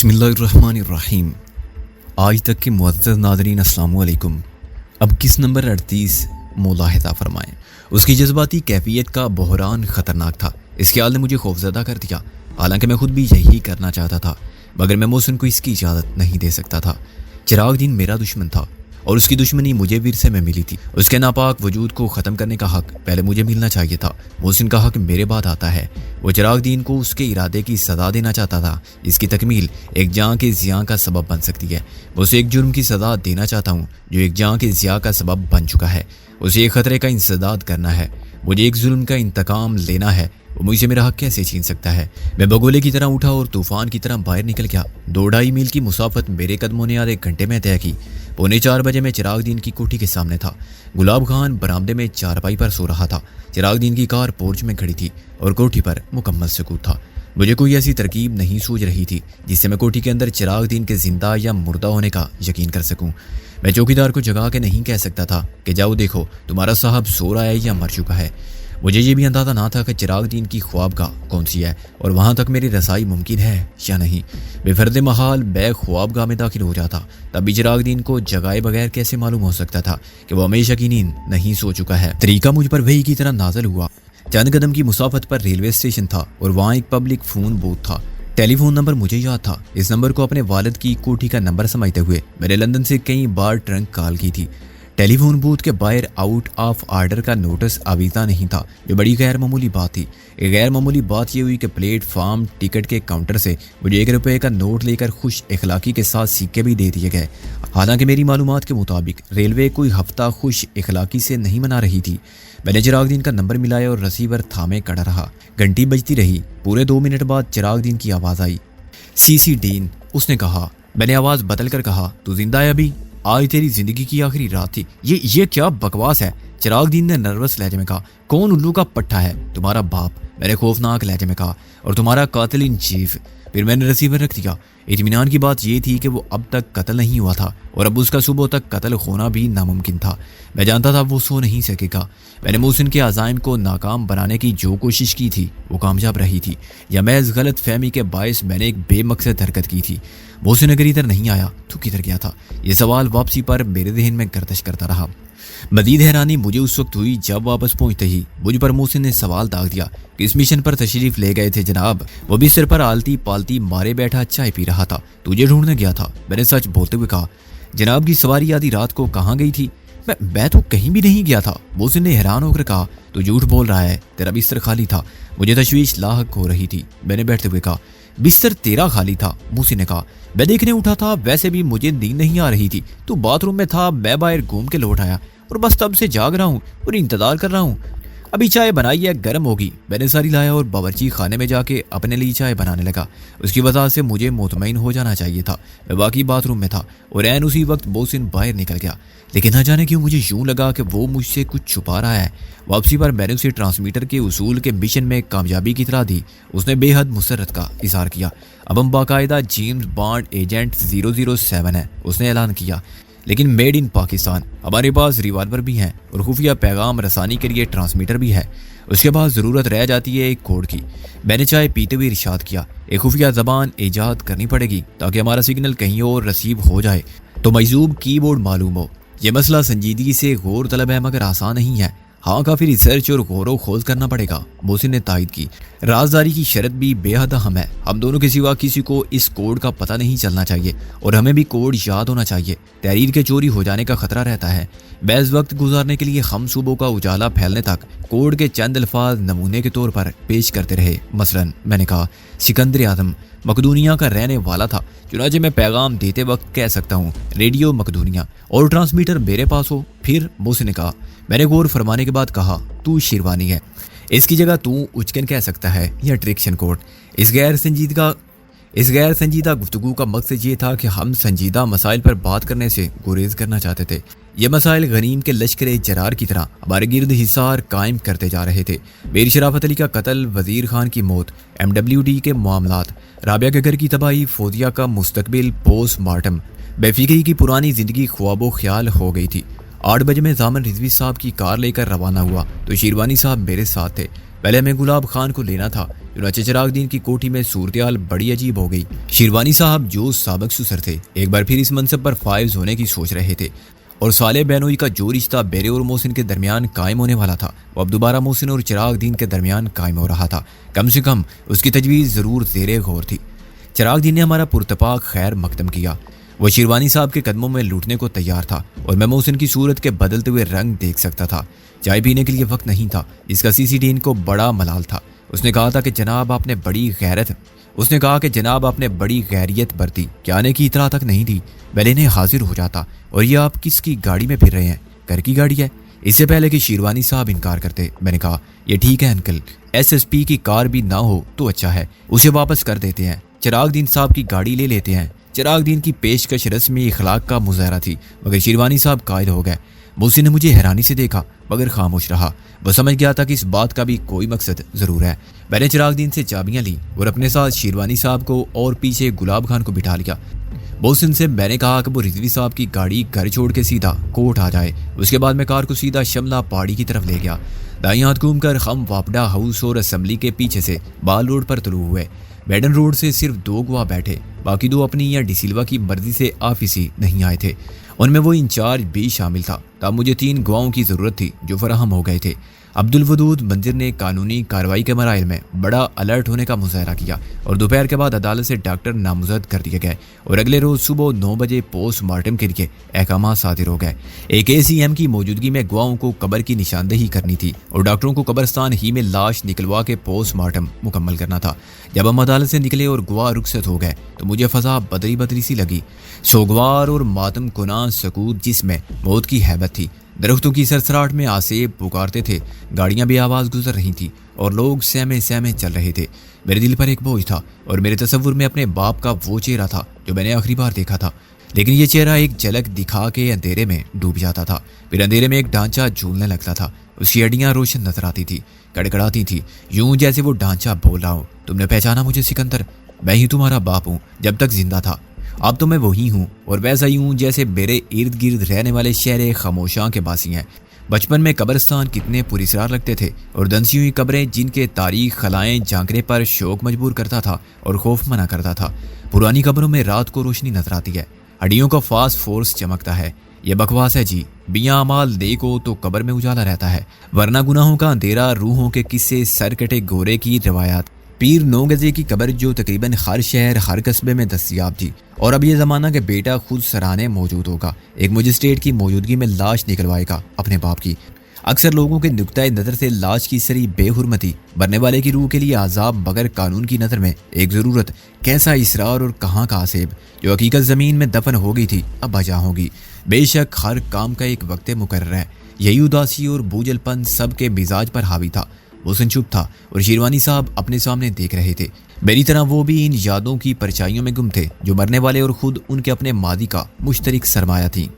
बिस्मिल्लाहिर्रहमानिर्रहीम। आज तक के मुअज़्ज़ज़ नाज़रीन अस्सलामु अलैकुम। अब किस नंबर 38 मुलाहिज़ा फरमाएं। उसकी जज्बाती कैफियत का बहरान ख़तरनाक था। इस ख्याल ने मुझे खौफज़दा कर दिया। हालांकि मैं खुद भी यही करना चाहता था, मगर मैं मोहसिन को इसकी इजाज़त नहीं दे सकता था। चिराग दीन मेरा दुश्मन था और उसकी दुश्मनी मुझे विरसे में मिली थी। उसके नापाक वजूद को ख़त्म करने का हक़ पहले मुझे मिलना चाहिए था। मोहसिन का हक़ मेरे बाद आता है। वो चिराग दीन को उसके इरादे की सज़ा देना चाहता था। इसकी तकमील एक जान के ज़िया का सबब बन सकती है। उसे एक जुर्म की सज़ा देना चाहता हूँ जो एक जान के ज़िया का सबब बन चुका है। उसे एक ख़तरे का इंसदाद करना है। मुझे एक जुल्म का इंतकाम लेना है। वो मुझसे मेरा हक़ कैसे छीन सकता है। मैं बगोले की तरह उठा और तूफ़ान की तरह बाहर निकल गया। 2-2.5 मील की मुसाफत मेरे कदमों ने आधे घंटे में तय की। 3:45 बजे मैं चिराग दीन की कोठी के सामने था। गुलाब खान बरामदे में चारपाई पर सो रहा था। चिराग दीन की कार पोर्च में खड़ी थी और कोठी पर मुकम्मल सुकूत था। मुझे कोई ऐसी तरकीब नहीं सूझ रही थी जिससे मैं कोठी के अंदर चिराग दीन के जिंदा या मुर्दा होने का यकीन कर सकूं। मैं चौकीदार को जगा के नहीं कह सकता था कि जाओ देखो तुम्हारा साहब सो रहा है या मर चुका है। मुझे ये भी अंदाज़ा ना था कि चिराग दीन की ख्वाबगाह कौन सी है और वहाँ तक मेरी रसाई मुमकिन है या नहीं। बेफर्द महाल बै ख्वाबगाह में दाखिल हो जाता तब भी चिराग दीन को जगाए बगैर कैसे मालूम हो सकता था कि वो हमेशा की नींद नहीं सो चुका है। तरीका मुझ पर वही की तरह नाज़िल हुआ। चंद कदम की मुसाफत पर रेलवे स्टेशन था और वहाँ एक पब्लिक फ़ोन बूथ था। टेलीफोन नंबर मुझे याद था। इस नंबर को अपने वालिद की कोठी का नंबर समझते हुए मैंने लंदन से कई बार ट्रंक कॉल की थी। टेलीफोन बूथ के बाहर आउट ऑफ आर्डर का नोटिस आवीज़ा नहीं था, जो बड़ी गैर मामूली बात थी। एक गैर मामूली बात यह हुई कि प्लेटफार्म टिकट के काउंटर से मुझे 1 रुपये का नोट लेकर खुश इखलाकी के साथ सिक्के भी दे दिए गए। हालांकि मेरी मालूमात के मुताबिक रेलवे कोई हफ्ता खुश इखलाकी से नहीं मना रही थी। मैंने चिराग दीन का नंबर मिलाया और रिसीवर थामे खड़ा रहा। घंटी बजती रही। पूरे 2 मिनट बाद चिराग दीन की आवाज़ आई। सीसी डीन, उसने कहा। मैंने आवाज़ बदल कर कहा, तू जिंदा है अभी? आज तेरी जिंदगी की आखिरी रात थी। ये क्या बकवास है? चिराग दीन ने नर्वस लहजे में कहा। कौन उल्लू का पट्टा है? तुम्हारा बाप, मैंने खौफनाक लहजे में कहा। और तुम्हारा कातिल इन चीफ। फिर मैंने रिसीवर रख दिया। इत्मीनान की बात यह थी कि वो अब तक कत्ल नहीं हुआ था और अब उसका सुबह तक कत्ल होना भी नामुमकिन था। मैं जानता था वो सो नहीं सकेगा। मैंने मोहसिन के अज़ाइम को नाकाम बनाने की जो कोशिश की थी वो कामयाब रही थी, या महज गलत फहमी के बायस मैंने एक बेमकसद हरकत की थी। मोहसिन अगर इधर नहीं आया तो किधर गया था? ये सवाल वापसी पर मेरे जहन में गर्दिश करता रहा। मजीद हैरानी मुझे उस वक्त हुई जब वापस पहुंचते ही मुझ पर मोहसिन ने सवाल दाग दिया। किस मिशन पर तशरीफ ले गए थे जनाब? वो बिस्तर पर आलती पालती मारे बैठा चाय पी रहा था। तुझे ढूंढने गया था, मैंने सच बोलते हुए कहा। जनाब की सवारी आधी रात को कहाँ गई थी? मैं तो कहीं भी नहीं गया था। मोहसिन ने हैरान होकर कहा। तू झूठ बोल रहा है, तेरा बिस्तर खाली था। मुझे तशवीश लाहक हो रही थी। मैंने बैठते हुए कहा, बिस्तर तेरा खाली था? मोहसिन ने कहा। मैं देखने उठा था, वैसे भी मुझे नींद नहीं आ रही थी। तू बाथरूम में था, मैं बाहर घूम के लौट आया और बस तब से जाग रहा हूँ और इंतजार कर रहा हूँ। अभी चाय बनाई है, गर्म होगी। मैंने सारी लाया और बावर्ची खाने में जाके अपने लिए चाय बनाने लगा। उसकी वजह से मुझे मुतमईन हो जाना चाहिए था। मैं बाकी बाथरूम में था और ऐन उसी वक्त मोहसिन बाहर निकल गया। लेकिन न जाने क्यों मुझे यूं लगा कि वो मुझसे कुछ छुपा रहा है। वापसी पर मैंने उसे ट्रांसमीटर के उसूल के मिशन में कामयाबी की तरह दी। उसने बेहद मुसरत का इजहार किया। अब हम बाकायदा जेम्स बॉन्ड एजेंट 007 है, उसने ऐलान किया, लेकिन मेड इन पाकिस्तान। हमारे पास रिवाल्वर भी हैं और खुफिया पैगाम रसानी के लिए ट्रांसमीटर भी है। उसके बाद ज़रूरत रह जाती है एक कोड की। मैंने चाय पीते हुए इरशाद किया, एक खुफिया ज़बान ईजाद करनी पड़ेगी ताकि हमारा सिग्नल कहीं और रिसीव हो जाए तो मजूब कीबोर्ड मालूम हो। यह मसला संजीदगी से गौर तलब है मगर आसान नहीं है। हाँ, काफ़ी रिसर्च और गौर खोज करना पड़ेगा, मोहसिन ने तायद की। राजदारी की शर्त भी बेहद अहम है। हम दोनों के सिवा किसी को इस कोड का पता नहीं चलना चाहिए और हमें भी कोड याद होना चाहिए। तहरीर के चोरी हो जाने का खतरा रहता है। बैज़ वक्त गुजारने के लिए हम सुबह का उजाला फैलने तक कोड के चंद अल्फाज नमूने के तौर पर पेश करते रहे। मसलन मैंने कहा, सिकंदर आज़म मकदूनिया का रहने वाला था। चुनांचे मैं पैगाम देते वक्त कह सकता हूँ रेडियो मकदूनिया और ट्रांसमीटर मेरे पास हो। फिर मोहसिन ने कहा। मैंने गौर फरमाने के बाद कहा, तू शेरवानी है, इसकी जगह तू उचकन कह सकता है या ट्रिक्शन कोट। इस गैर संजीदा गुफ्तगू का मकसद ये था कि हम संजीदा मसाइल पर बात करने से गुरेज करना चाहते थे। ये मसाइल गनीम के लश्कर जरार की तरह हमारे गिर्द हिसार कायम करते जा रहे थे। मीर शराफत अली का कत्ल, वजीर खान की मौत, MWD के मामलात, राबिया के घर की तबाही, फौजिया का मुस्तकबिल, पोस्टमार्टम। बेफिक्री की पुरानी जिंदगी ख्वाबो ख्याल हो गई थी। 8 बजे में जामन रिजवी साहब की कार लेकर रवाना हुआ तो शेरवानी साहब मेरे साथ थे। पहले हमें गुलाब खान को लेना था। चुनाचे चिराग दीन की कोठी में सूरत-ए-हाल बड़ी अजीब हो गई। शेरवानी साहब जो साबिक सुसर थे, एक बार फिर इस मनसब पर फाइज होने की सोच रहे थे और साले बेनोई का जो रिश्ता बेरे और मोहसिन के दरमियान कायम होने वाला था वो अब दोबारा मोहसिन और चिराग दीन के दरमियान कायम हो रहा था। कम से कम उसकी तजवीज़ ज़रूर ज़ेरे गौर थी। चिराग दीन ने हमारा पुरतपाक खैर मकदम किया। वो शेरवानी साहब के कदमों में लूटने को तैयार था और मैं मोहसिन की सूरत के बदलते हुए रंग देख सकता था। चाय पीने के लिए वक्त नहीं था, जिसका सीसी डीन को बड़ा मलाल था। उसने कहा कि जनाब आपने बड़ी गैरियत बरती, क्या आने की इतला तक नहीं दी, पहले इन्हें हाजिर हो जाता। और ये आप किसकी गाड़ी में फिर रहे हैं? घर की गाड़ी है। इससे पहले कि शेरवानी साहब इनकार करते, मैंने कहा ये ठीक है अंकल, SSP की कार भी ना हो तो अच्छा है, उसे वापस कर देते हैं, चिराग दीन साहब की गाड़ी ले लेते हैं। चिराग दीन की पेशकश रस्मी इखलाक का मुजाहरा थी, मगर शेरवानी साहब कायल हो गए। मोहसिन ने मुझे हैरानी से देखा मगर खामोश रहा। वो समझ गया था कि इस बात का भी कोई मकसद ज़रूर है। मैंने चिराग दीन से चाबियां ली और अपने साथ शेरवानी साहब को और पीछे गुलाब खान को बिठा लिया। मोहसिन से मैंने कहा कि वो रिजवी साहब की गाड़ी घर छोड़ के सीधा कोर्ट आ जाए। उसके बाद मैं कार को सीधा शमला पहाड़ी की तरफ ले गया। दाईं हाथ घूमकर हम वापडा हाउस और असम्बली के पीछे से बाल रोड पर तुलू हुए। बैडन रोड से सिर्फ 2 गवाह बैठे, बाकी 2 अपनी या डिसिल्वा की मर्जी से ऑफिसी नहीं आए थे। उनमें वो इंचार्ज भी शामिल था। तब मुझे 3 गवाहों की ज़रूरत थी जो फराहम हो गए थे। अब्दुल वदूद मंजिर ने कानूनी कार्रवाई के मराइल में बड़ा अलर्ट होने का मुजाहरा किया और दोपहर के बाद अदालत से डॉक्टर नामजद कर दिए गए और अगले रोज़ सुबह 9 बजे पोस्टमार्टम के लिए अहकाम सादिर हो गए। एक ACM की मौजूदगी में गवाहों को कब्र की निशानदेही करनी थी और डॉक्टरों को कब्रस्तान ही में लाश निकलवा के पोस्टमार्टम मुकम्मल करना था। जब हम अदालत से निकले और गवाह रुखसत हो गए तो मुझे फ़ज़ा बदरी बदरी सी लगी। सोगवार और मातम कुनां सकूत जिसमें मौत की हैबत थी। दरख्तों की सरसराहट में आसेब पुकारते थे, गाड़ियां भी आवाज़ गुजर रही थी और लोग सहमे सहमे चल रहे थे। मेरे दिल पर एक बोझ था और मेरे तसव्वुर में अपने बाप का वो चेहरा था जो मैंने आखिरी बार देखा था। लेकिन ये चेहरा एक झलक दिखा के अंधेरे में डूब जाता था। फिर अंधेरे में एक ढांचा झूलने लगता था। उसकी हड्डियां रोशन नजर आती थी, कड़कड़ाती थी, यूं जैसे वो ढांचा बोल रहा हो, तुमने पहचाना मुझे सिकंदर? मैं ही तुम्हारा बाप हूँ जब तक जिंदा था। अब तो मैं वही हूँ और वैसा ही हूँ जैसे मेरे इर्द गिर्द रहने वाले शहर खामोशां के बासी हैं। बचपन में कब्रिस्तान कितने पुरस्कार लगते थे और दंसी हुई कब्रें जिनके तारीख खलाएं झांकने पर शौक मजबूर करता था और खौफ मना करता था। पुरानी कब्रों में रात को रोशनी नजर आती है, हड्डियों का फास्ट फोर्स चमकता है। ये बकवास है जी, बिया अमाल देखो तो कब्र में उजाला रहता है, वरना गुनाहों का अंधेरा, रूहों के किस्से, सरकटे गोरे की रवायात। पीर 9 गजे की कब्र जो तकरीबन हर शहर हर कस्बे में दस्तयाब थी और अब ये ज़माना के बेटा खुद सराहने मौजूद होगा, एक मजिस्ट्रेट की मौजूदगी में लाश निकलवाएगा अपने बाप की। अक्सर लोगों के नुक्ता नज़र से लाश की सरी बेहुरमती, मरने वाले की रूह के लिए आज़ाब, बगैर कानून की नज़र में एक ज़रूरत, कैसा इसरार और कहाँ का आसेब। जो हकीकत ज़मीन में दफन हो गई थी अब बजा होगी। बेशक हर काम का एक वक्त मुकर्रर है। यही उदासी और बोझलपन सबके मिजाज पर हावी था। मोहसिन चुप था और शेरवानी साहब अपने सामने देख रहे थे। मेरी तरह वो भी इन यादों की परछाइयों में गुम थे जो मरने वाले और खुद उनके अपने मादी का मुश्तरिक सरमाया थी।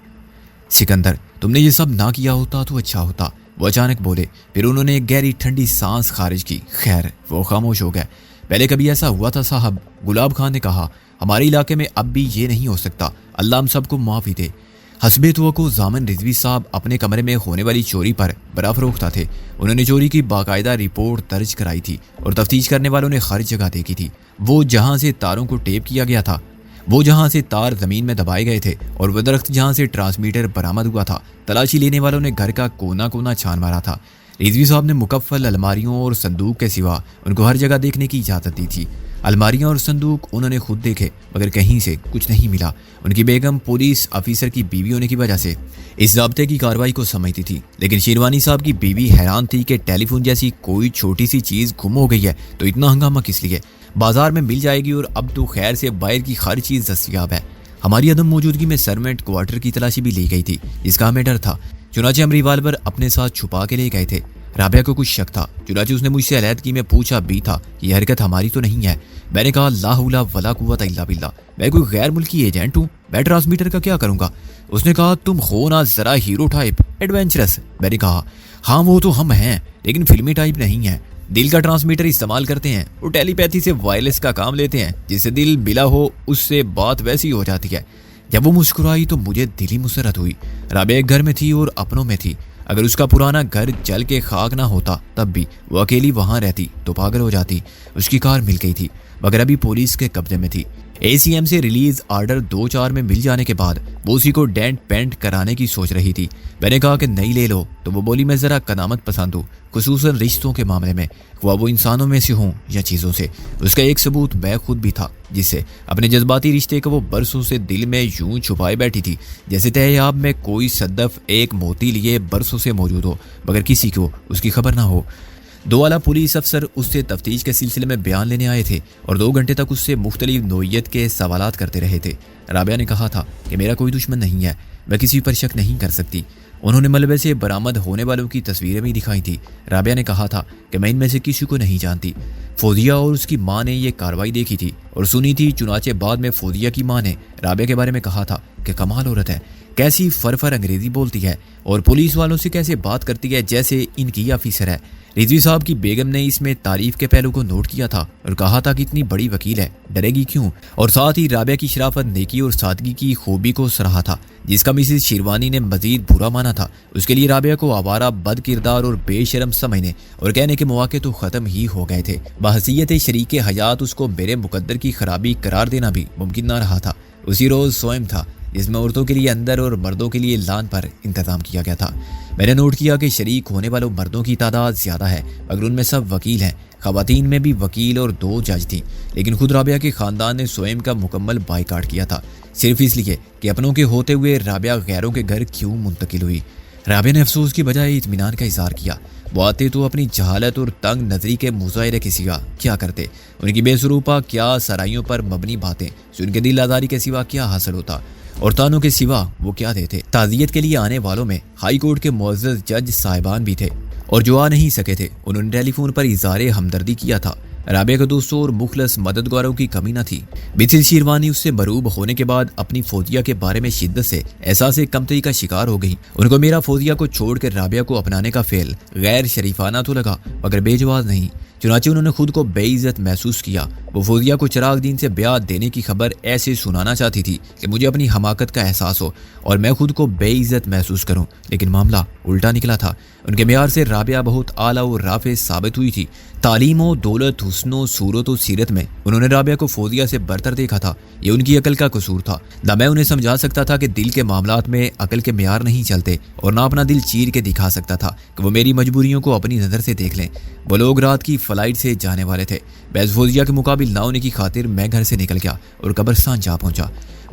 सिकंदर, तुमने ये सब ना किया होता तो अच्छा होता, वो अचानक बोले। फिर उन्होंने एक गहरी ठंडी सांस खारिज की। खैर, वो खामोश हो गए। पहले कभी ऐसा हुआ था साहब? गुलाब खान ने कहा। हमारे इलाके में अब भी ये नहीं हो सकता, अल्लाह हम सबको माफ़ी दे। हस्बे को जामन रिजवी साहब अपने कमरे में होने वाली चोरी पर बराफरोख्ता थे। उन्होंने चोरी की बाकायदा रिपोर्ट दर्ज कराई थी और तफ्तीश करने वालों ने हर जगह देखी थी। वो जहां से तारों को टेप किया गया था, वो जहां से तार जमीन में दबाए गए थे और वो दरख्त जहां से ट्रांसमीटर बरामद हुआ था, तलाशी लेने वालों ने घर का कोना कोना छान मारा था। रिजवी साहब ने मुकफ्फल अलमारियों और संदूक के सिवा उनको हर जगह देखने की इजाज़त दी थी। अलमारियां और संदूक उन्होंने खुद देखे मगर कहीं से कुछ नहीं मिला। उनकी बेगम पुलिस ऑफिसर की बीवी होने की वजह से इस ज़ाब्ते की कार्रवाई को समझती थी, लेकिन शेरवानी साहब की बीवी हैरान थी कि टेलीफोन जैसी कोई छोटी सी चीज़ गुम हो गई है तो इतना हंगामा किस लिए? बाजार में मिल जाएगी और अब तो खैर से बाहर की हर चीज़ दस्तयाब है। हमारी अदम मौजूदगी में सर्वेंट क्वार्टर की तलाशी भी ली गई थी, जिसका हमें डर था। चुनाचे हम रिवाल्वर अपने साथ छुपा के ले गए थे। राबिया को कुछ शक था, चुनाचे उसने मुझसे अलहदगी में पूछा भी था कि यह हरकत हमारी तो नहीं है। मैंने कहा ला हौला वला कुव्वत इल्ला बिल्लाह, मैं कोई गैर मुल्की एजेंट हूँ, मैं ट्रांसमीटर का क्या करूँगा? उसने कहा तुम हो ना जरा हीरो टाइप, एडवेंचरस। मैंने कहा हाँ वो तो हम हैं, लेकिन फिल्मी टाइप नहीं है। दिल का ट्रांसमीटर इस्तेमाल करते हैं और टेलीपैथी से वायरलेस का काम लेते हैं, जिससे दिल मिला हो उससे बात वैसी हो जाती है। जब वो मुस्कुराई तो मुझे दिली मुसरत हुई। राबिया घर में थी और अपनों में थी। اگر اس کا پرانا گھر جل کے خاک نہ ہوتا تب بھی وہ اکیلی وہاں رہتی تو پاگل ہو جاتی۔ اس کی کار مل گئی تھی مگر ابھی پولیس کے قبضے میں تھی۔ اے سی ایم سے ریلیز آرڈر 2-4 میں مل جانے کے بعد وہ اسی کو ڈینٹ پینٹ کرانے کی سوچ رہی تھی۔ میں نے کہا کہ نہیں لے لو تو وہ بولی میں ذرا قدامت پسند ہوں، خصوصاً رشتوں کے معاملے میں، خواہ وہ انسانوں میں سے ہوں یا چیزوں سے۔ اس کا ایک ثبوت میں خود بھی تھا، جس سے اپنے جذباتی رشتے کو وہ برسوں سے دل میں یوں چھپائے بیٹھی تھی جیسے تہہ آب میں کوئی صدف ایک موتی لیے برسوں سے موجود ہو مگر کسی کو اس کی خبر نہ ہو۔ 2 اعلیٰ پولیس افسر اس سے تفتیش کے سلسلے میں بیان لینے آئے تھے اور 2 گھنٹے تک اس سے مختلف نوعیت کے سوالات کرتے رہے تھے۔ رابعہ نے کہا تھا کہ میرا کوئی دشمن نہیں ہے، میں کسی پر شک نہیں کر سکتی۔ انہوں نے ملبے سے برآمد ہونے والوں کی تصویریں بھی دکھائی تھی۔ رابعہ نے کہا تھا کہ میں ان میں سے کسی کو نہیں جانتی۔ فوزیہ اور اس کی ماں نے یہ کارروائی دیکھی تھی اور سنی تھی، چنانچہ بعد میں فوزیہ کی ماں نے رابعہ کے بارے میں کہا تھا کہ کمال عورت ہے، کیسی فر انگریزی بولتی ہے اور پولیس والوں سے کیسے بات کرتی ہے جیسے ان کی آفیسر ہے۔ رضوی صاحب کی بیگم نے اس میں تعریف کے پہلو کو نوٹ کیا تھا اور کہا تھا کہ اتنی بڑی وکیل ہے، ڈرے گی کیوں، اور ساتھ ہی رابعہ کی شرافت، نیکی اور سادگی کی خوبی کو سراہا تھا جس کا مسز شیروانی نے مزید برا مانا تھا۔ اس کے لیے رابعہ کو آوارہ، بد کردار اور بے شرم سمجھنے اور کہنے کے مواقع تو ختم ہی ہو گئے تھے۔ بحیثیت شریک حیات اس کو میرے مقدر کی خرابی قرار دینا بھی ممکن نہ رہا تھا۔ اسی روز سوئم تھا جس میں عورتوں کے لیے اندر اور مردوں کے لیے لان پر انتظام کیا گیا تھا۔ میں نے نوٹ کیا کہ شریک ہونے والوں مردوں کی تعداد زیادہ ہے مگر ان میں سب وکیل ہیں۔ خواتین میں بھی وکیل اور 2 جج تھیں، لیکن خود رابعہ کے خاندان نے سوئم کا مکمل بائیکاٹ کیا تھا، صرف اس لیے کہ اپنوں کے ہوتے ہوئے رابعہ غیروں کے گھر کیوں منتقل ہوئی۔ رابعہ نے افسوس کی بجائے اطمینان کا اظہار کیا۔ وہ آتے تو اپنی جہالت اور تنگ نظری کے مظاہرے کے سوا کیا کرتے، ان کی بے سروپا کیا سرائیوں پر مبنی باتیں سے ان کے دل آزاری کے سوا کیا حاصل ہوتا اور تانوں کے سوا وہ کیا دیتے۔ تعزیت کے لیے آنے والوں میں ہائی کورٹ کے معزز جج صاحبان بھی تھے اور جو آ نہیں سکے تھے انہوں نے ٹیلی فون پر اظہار ہمدردی کیا تھا۔ رابعہ کے دوستوں اور مخلص مددگاروں کی کمی نہ تھی۔ مسز شیروانی اس سے مروب ہونے کے بعد اپنی فوزیہ کے بارے میں شدت سے احساس کمتری کا شکار ہو گئی۔ ان کو میرا فوزیہ کو چھوڑ کر رابعہ کو اپنانے کا فعل غیر شریفانہ تو لگا مگر بے جواز نہیں، چنانچہ انہوں نے خود کو بے عزت محسوس کیا۔ وہ فوزیہ کو چراغ دین سے بیعت دینے کی خبر ایسے سنانا چاہتی تھی کہ مجھے اپنی حماقت کا احساس ہو اور میں خود کو بے عزت محسوس کروں، لیکن معاملہ الٹا نکلا تھا۔ ان کے معیار سے رابعہ بہت اعلیٰ و رافع ثابت ہوئی تھی۔ تعلیم و دولت، حسن و صورت و سیرت میں انہوں نے رابعہ کو فوزیہ سے برتر دیکھا تھا۔ یہ ان کی عقل کا قصور تھا۔ نہ میں انہیں سمجھا سکتا تھا کہ دل کے معاملات میں عقل کے معیار نہیں چلتے، اور نہ اپنا دل چیر کے دکھا سکتا تھا کہ وہ میری مجبوریوں کو اپنی نظر سے دیکھ لیں۔ وہ لوگ رات کی فلائٹ سے جانے والے تھے۔ بحث فوزیہ کے مقابل نہ ہونے کی خاطر میں گھر سے نکل گیا اور قبرستان جا پہنچا۔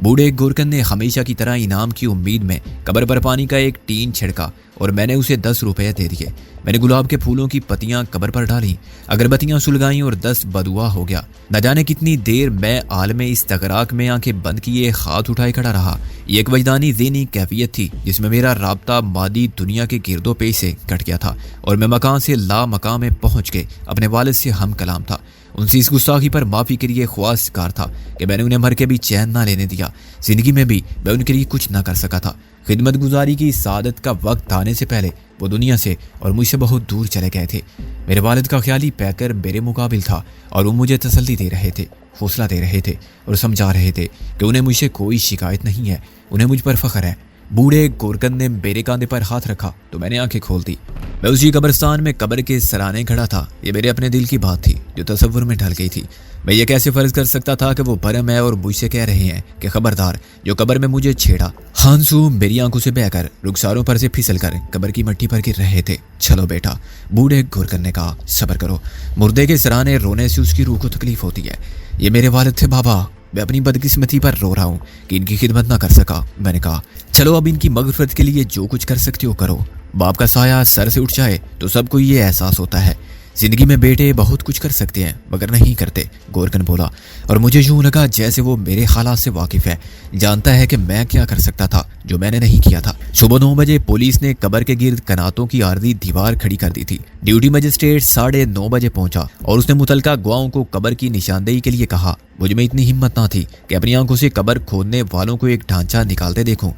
بوڑھے گورکن نے ہمیشہ کی طرح انعام کی امید میں قبر پر پانی کا ایک ٹین چھڑکا اور میں نے اسے 10 روپے دے دیے۔ میں نے گلاب کے پھولوں کی پتیاں قبر پر ڈالیں، اگربتیاں سلگائیں اور 10 بدعا ہو گیا۔ نہ جانے کتنی دیر میں عالم استغراق میں آنکھیں بند کیے ہاتھ اٹھائے کھڑا رہا۔ یہ ایک وجدانی ذہنی کیفیت تھی جس میں میرا رابطہ مادی دنیا کے گرد و پیش سے کٹ گیا تھا اور میں مکان سے لا مکان میں پہنچ کے اپنے والد سے ہم کلام تھا۔ ان سے اس گستاخی پر معافی کے لیے خواستگار تھا کہ میں نے انہیں مر کے بھی چین نہ لینے دیا۔ زندگی میں بھی میں ان کے لیے کچھ نہ کر سکا تھا۔ خدمت گزاری کی سعادت کا وقت آنے سے پہلے وہ دنیا سے اور مجھ سے بہت دور چلے گئے تھے۔ میرے والد کا خیالی پیکر میرے مقابل تھا اور وہ مجھے تسلی دے رہے تھے، حوصلہ دے رہے تھے اور سمجھا رہے تھے کہ انہیں مجھ سے کوئی شکایت نہیں ہے، انہیں مجھ پر فخر ہے۔ بوڑھے گورکن نے میرے کاندھے پر ہاتھ رکھا تو میں نے آنکھیں کھول دی۔ میں اسی قبرستان میں قبر کے سرانے کھڑا تھا۔ یہ میرے اپنے دل کی بات تھی جو تصور میں ڈھل گئی تھی۔ میں یہ کیسے فرض کر سکتا تھا کہ وہ بھرم ہے اور مجھ سے کہہ رہے ہیں کہ خبردار جو قبر میں مجھے چھیڑا۔ ہانسو میری آنکھوں سے بہہ کر رخساروں پر سے پھسل کر قبر کی مٹی پر گر رہے تھے۔ چلو بیٹا، بوڑھے گورکن نے کہا، صبر کرو، مردے کے سرانے رونے سے اس کی روح کو تکلیف ہوتی ہے۔ یہ میرے والد تھے بابا، میں اپنی بدقسمتی پر رو رہا ہوں کہ ان کی خدمت نہ کر سکا۔ میں نے کہا چلو اب ان کی مغفرت کے لیے جو کچھ کر سکتے ہو کرو۔ باپ کا سایہ سر سے اٹھ جائے تو سب کو یہ احساس ہوتا ہے۔ زندگی میں بیٹے بہت کچھ کر سکتے ہیں مگر نہیں کرتے، گورکن بولا، اور مجھے یوں لگا جیسے وہ میرے حالات سے واقف ہے، جانتا ہے کہ میں کیا کر سکتا تھا جو میں نے نہیں کیا تھا۔ صبح 9 بجے پولیس نے قبر کے گرد کناتوں کی عارضی دیوار کھڑی کر دی تھی۔ ڈیوٹی مجسٹریٹ 9:30 بجے پہنچا اور اس نے متعلقہ گواہوں کو قبر کی نشاندہی کے لیے کہا۔ مجھ میں اتنی ہمت نہ تھی کہ اپنی آنکھوں سے قبر کھودنے والوں کو ایک ڈھانچہ نکالتے دیکھوں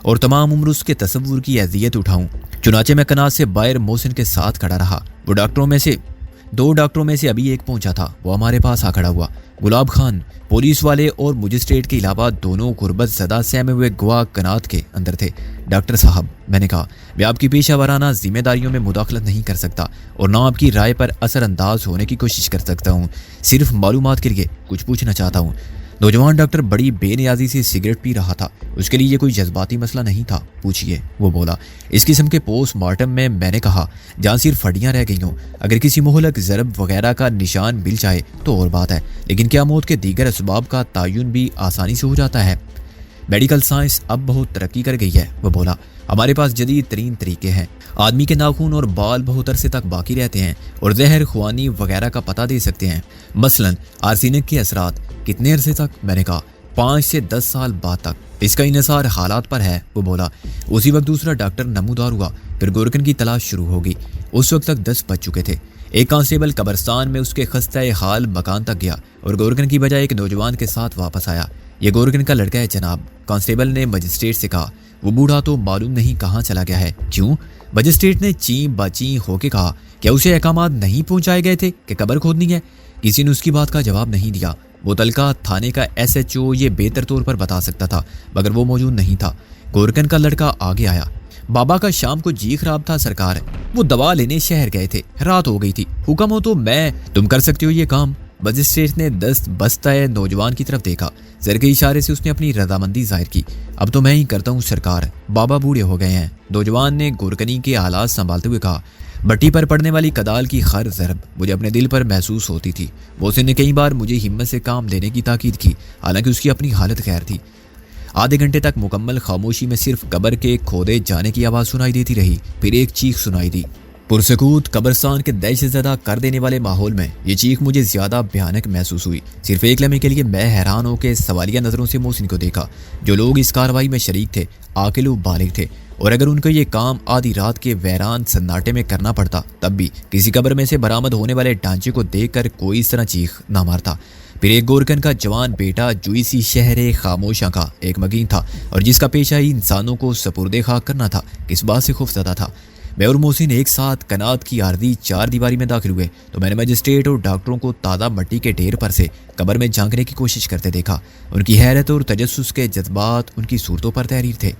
اور تمام عمر اس کے تصور کی اذیت اٹھاؤں۔ چنانچہ میں کنات سے باہر محسن کے ساتھ کھڑا رہا۔ وہ ڈاکٹروں میں سے 2 डॉक्टरों में से अभी एक पहुंचा था, वो हमारे पास आ खड़ा हुआ। गुलाब खान, पुलिस वाले और मजिस्ट्रेट के अलावा दोनों गुर्बत ज़दा सहमे हुए गवाह कनात के अंदर थे। डॉक्टर साहब, मैंने कहा, मैं आपकी पेशा वाराना जिम्मेदारियों में मुदाखलत नहीं कर सकता और ना आपकी राय पर असरअंदाज होने की कोशिश कर सकता हूँ। सिर्फ मालूमात के लिए कुछ पूछना चाहता हूँ। नौजवान डॉक्टर बड़ी बेनियाजी से सिगरेट पी रहा था। उसके लिए ये कोई जज्बाती मसला नहीं था। पूछिए, वो बोला। इस किस्म के पोस्टमार्टम में मैंने कहा, जहाँ सिर्फ हड्डियाँ रह गई हों, अगर किसी मोहलक ज़रब वगैरह का निशान मिल जाए तो और बात है, लेकिन क्या मौत के दीगर असबाब का तयन भी आसानी से हो जाता है? मेडिकल साइंस अब बहुत तरक्की कर गई है, वो बोला। हमारे पास जदीद तरीन तरीके हैं। आदमी के नाखून और बाल बहुत अरसे तक बाकी रहते हैं और जहर खुआनी वगैरह का पता दे सकते हैं। मसलन आर्सेनिक के असरात। कितने अरसे तक? मैंने कहा, 5 से 10 साल बाद तक। इसका इन्हिसार हालात पर है, वो बोला। उसी वक्त दूसरा डॉक्टर नमूदार हुआ। फिर गोरकन की तलाश शुरू होगी। उस वक्त तक 10 बज चुके थे। एक कांस्टेबल कब्रिस्तान में उसके खस्ता हाल मकान तक गया और गोरकन की बजाय एक नौजवान के साथ वापस आया। ये गोरकन का लड़का है जनाब। कांस्टेबल ने मजिस्ट्रेट से कहा। वो बूढ़ा तो मालूम नहीं कहाँ चला गया है। क्यों? मजिस्ट्रेट ने ची बाची होके कहा। क्या उसे अहकामात नहीं पहुंचाए गए थे कि कब्र खोदनी है? किसी ने उसकी बात का जवाब नहीं दिया। वो तलका थाने का SHO ये बेहतर तौर पर बता सकता था, मगर वो मौजूद नहीं था। गोरकन का लड़का आगे आया। बाबा का शाम को जी खराब था सरकार। वो दवा लेने शहर गए थे। रात हो गई थी। हुक्म हो तो तुम कर सकते हो ये काम। मजिस्ट्रेट ने दस्त बस्ताए नौजवान की तरफ देखा। जर के इशारे से उसने अपनी रजामंदी जाहिर की। अब तो मैं ही करता हूँ सरकार, बाबा बूढ़े हो गए हैं। नौजवान ने गोरकनी के हालात संभालते हुए कहा। भट्टी पर पड़ने वाली कदाल की खर ज़रब मुझे अपने दिल पर महसूस होती थी। मोहसिन ने कई बार मुझे हिम्मत से काम लेने की ताकीद की, हालांकि उसकी अपनी हालत खैर थी। आधे घंटे तक मुकम्मल खामोशी में सिर्फ कब्र के खोदे जाने की आवाज़ सुनाई देती रही। फिर एक चीख सुनाई दी। पुरसकूत कब्रिस्तान के दहशतज़दा कर देने वाले माहौल में ये चीख मुझे ज़्यादा भयानक महसूस हुई। सिर्फ एक लम्हे के लिए मैं हैरान होकर सवालिया नज़रों से मोहसिन को देखा। जो लोग इस कार्रवाई में शरीक थे आकिल बालिग थे, और अगर उनको ये काम आधी रात के वैरान सन्नाटे में करना पड़ता तब भी किसी कब्र में से बरामद होने वाले ढांचे को देखकर कोई इस तरह चीख ना मारता। फिर एक गोरकन का जवान बेटा जो इसी शहर खामोशा का एक मकीन था और जिसका पेशा ही इंसानों को सपुर्दे खाक करना था, किस बात से खौफज़दा था? मैं और मोहसिन एक साथ कनात की आर्दी 4 दीवारी में दाखिल हुए तो मैंने मजिस्ट्रेट और डॉक्टरों को ताज़ा मट्टी के ढेर पर से कब्र में झांकने की कोशिश करते देखा। उनकी हैरत और तजस्सुस के जज्बात उनकी सूरतों पर तहरीर थे।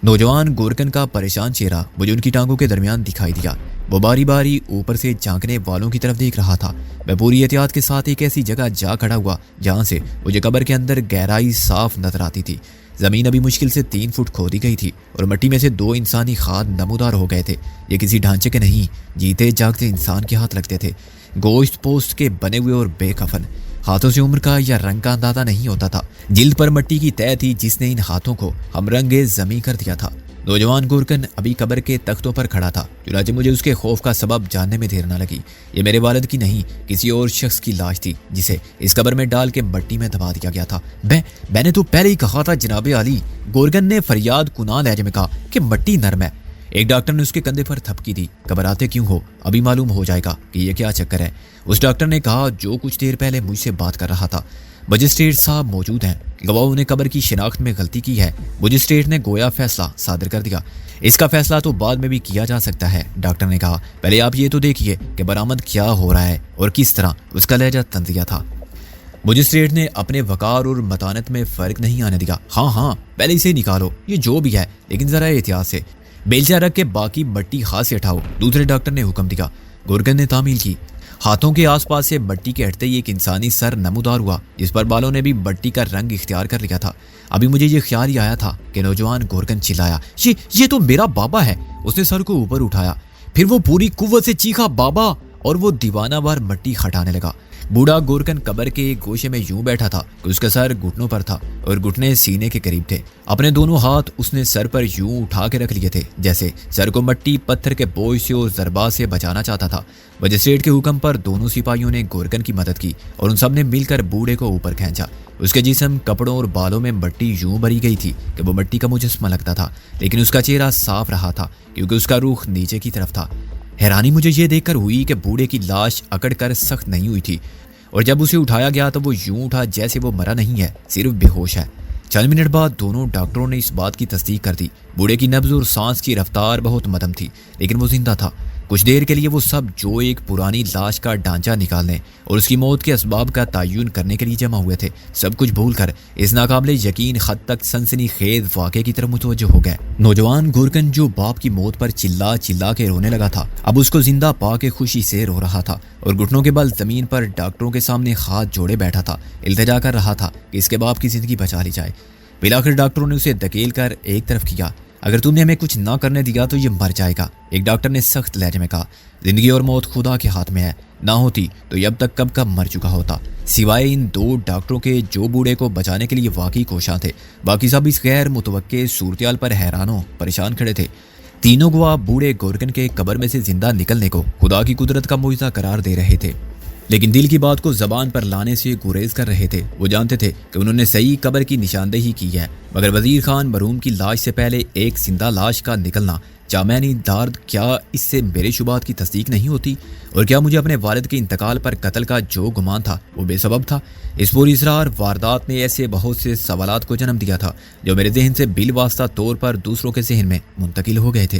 नौजवान गोरकन का परेशान चेहरा मुझे उनकी टांगों के दरमियान दिखाई दिया। वो बारी बारी ऊपर से झांकने वालों की तरफ देख रहा था। मैं पूरी एहतियात के साथ एक ऐसी जगह जा खड़ा हुआ जहाँ से मुझे कब्र के अंदर गहराई साफ नजर आती थी। ज़मीन अभी मुश्किल से 3 फुट खोदी गई थी और मिट्टी में से 2 इंसानी खाद नमूदार हो गए थे। ये किसी ढांचे के नहीं, जीते जागते इंसान के हाथ लगते थे, गोश्त पोस्ट के बने हुए और बेकफन। हाथों से उम्र का या रंग का अंदाजा नहीं होता था। जिल्द पर मिट्टी की तय थी जिसने इन हाथों को हम रंगे ज़मीं कर दिया था। नौजवान गोरकन अभी कब्र के तख्तों पर खड़ा था। चुनांचे मुझे उसके खौफ का सबब जानने में देर न लगी। ये मेरे वालिद की नहीं, किसी और शख्स की लाश थी जिसे इस कब्र में डाल के मिट्टी में दबा दिया गया था। मैंने तो पहले ही कहा था जनाबे आली, गोरकन ने फरियाद कुनाल लहजे में कहा कि मिट्टी नरम है। एक डॉक्टर ने उसके कंधे पर थपकी दी। घबराते क्यों हो, अभी मालूम हो जाएगा कि ये क्या चक्कर है। उस डॉक्टर ने कहा जो कुछ देर पहले मुझसे बात कर रहा था। मजिस्ट्रेट साहब मौजूद हैं। गवाहों ने कब्र की शिनाख्त में गलती की है। मजिस्ट्रेट ने गोया फैसला सादर कर दिया। इसका फैसला तो बाद में भी किया जा सकता है, डॉक्टर ने कहा। पहले आप ये तो देखिए कि बरामद क्या हो रहा है और किस तरह उसका लहजा तंजिया था। मजिस्ट्रेट ने अपने वकार और मतानत में फ़र्क नहीं आने दिया। हाँ, पहले इसे निकालो, ये जो भी है, लेकिन ज़रा एहतियात से। बेलचा रख के बाकी मट्टी हाथ से हटाओ, दूसरे डॉक्टर ने हुक्म दिया। गोरकन ने तामील की। हाथों के आसपास से मट्टी के हटते ही एक इंसानी सर नमूदार हुआ जिस पर बालों ने भी मट्टी का रंग इख्तियार कर लिया था। अभी मुझे ये ख्याल ही आया था कि नौजवान गोरकन चिल्लाया, ये तो मेरा बाबा है। उसने सर को ऊपर उठाया। फिर वो पूरी कुव्वत से चीखा, बाबा, और वो दीवाना बार मट्टी हटाने लगा। बूढ़ा गोरकन कब्र के एक गोशे में यूं बैठा था कि उसका सर घुटनों पर था और घुटने सीने के करीब थे। अपने दोनों हाथ उसने सर पर यूं उठा के रख लिए थे जैसे सर को मट्टी पत्थर के बोझ से और ज़रबा से बचाना चाहता था। मजिस्ट्रेट के हुक्म पर दोनों सिपाहियों ने गोरकन की मदद की और उन सब ने मिलकर बूढ़े को ऊपर खींचा। उसके जिस्म, कपड़ों और बालों में मट्टी यूं भरी गई थी कि वो मट्टी का मुजस्समा लगता था, लेकिन उसका चेहरा साफ रहा था क्योंकि उसका रुख नीचे की तरफ था। हैरानी मुझे ये देखकर हुई कि बूढ़े की लाश अकड़ कर सख्त नहीं हुई थी और जब उसे उठाया गया तो वो यूं उठा जैसे वो मरा नहीं है, सिर्फ बेहोश है। चंद मिनट बाद दोनों डॉक्टरों ने इस बात की तस्दीक कर दी। बूढ़े की नब्ज और सांस की रफ्तार बहुत मध्यम थी, लेकिन वो जिंदा था। کچھ دیر کے لیے وہ سب جو ایک پرانی لاش کا ڈھانچہ نکالنے اور اس کی موت کے اسباب کا تعین کرنے کے لیے جمع ہوئے تھے، سب کچھ بھول کر اس ناقابل یقین حد تک سنسنی خیز واقعے کی طرف متوجہ ہو گئے۔ نوجوان گورکن جو باپ کی موت پر چلا چلا کے رونے لگا تھا، اب اس کو زندہ پا کے خوشی سے رو رہا تھا اور گھٹنوں کے بل زمین پر ڈاکٹروں کے سامنے ہاتھ جوڑے بیٹھا تھا، التجا کر رہا تھا کہ اس کے باپ کی زندگی بچا لی جائے۔ بلاخر ڈاکٹروں نے اسے دھکیل کر ایک طرف کیا۔ اگر تم نے ہمیں کچھ نہ کرنے دیا تو یہ مر جائے گا، ایک ڈاکٹر نے سخت لہجے میں کہا۔ زندگی اور موت خدا کے ہاتھ میں ہے، نہ ہوتی تو یہ اب تک کب کا مر چکا ہوتا۔ سوائے ان دو ڈاکٹروں کے جو بوڑھے کو بچانے کے لیے واقعی کوشاں تھے، باقی سب اس غیر متوقع صورتحال پر حیران پریشان کھڑے تھے۔ تینوں گواہ بوڑھے گورکن کے قبر میں سے زندہ نکلنے کو خدا کی قدرت کا معجزہ قرار دے رہے تھے، لیکن دل کی بات کو زبان پر لانے سے گریز کر رہے تھے۔ وہ جانتے تھے کہ انہوں نے صحیح قبر کی نشاندہی کی ہے، مگر وزیر خان مرحوم کی لاش سے پہلے ایک زندہ لاش کا نکلنا جامعنی دارد، کیا اس سے میرے شبہات کی تصدیق نہیں ہوتی؟ اور کیا مجھے اپنے والد کے انتقال پر قتل کا جو گمان تھا وہ بے سبب تھا؟ اس پوری اسرار واردات نے ایسے بہت سے سوالات کو جنم دیا تھا جو میرے ذہن سے بالواسطہ طور پر دوسروں کے ذہن میں منتقل ہو گئے تھے۔